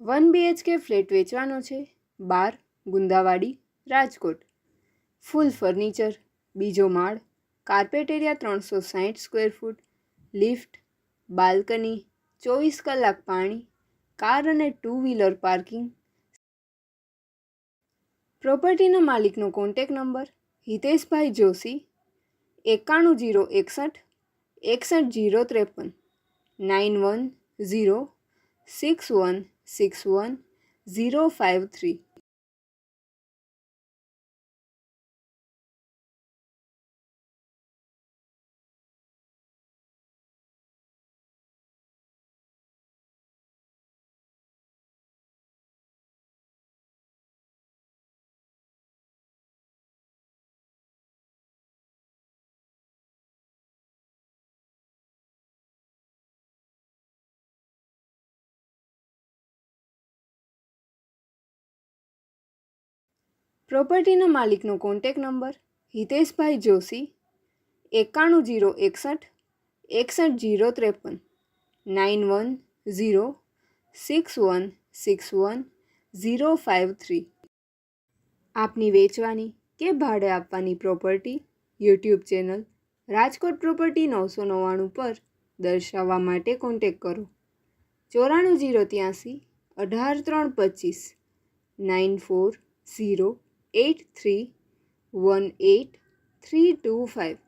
1 BHK flat વેચવાનો છે, 12 ગુંદાવાડી, રાજકોટ. ફૂલ furniture, બીજો માળ, carpet area 360 square foot, lift, balcony, 24 કલાક પાણી, કાર અને 2 વ્હીલર પાર્કિંગ. પ્રોપર્ટીના માલિકનો કોન્ટેક નંબર હિતેશભાઈ જોશી 91 061 61 053 91 061 61 053. પ્રોપર્ટીના માલિકનો કોન્ટેક નંબર હિતેશભાઈ જોશી 91 061 61 053 91 061 61 053. આપની વેચવાની કે ભાડે આપવાની property YouTube channel Rajkot property 999 પર દર્શાવવા માટે કોન્ટેક કરો 94 083 18 325 94 083 18 325.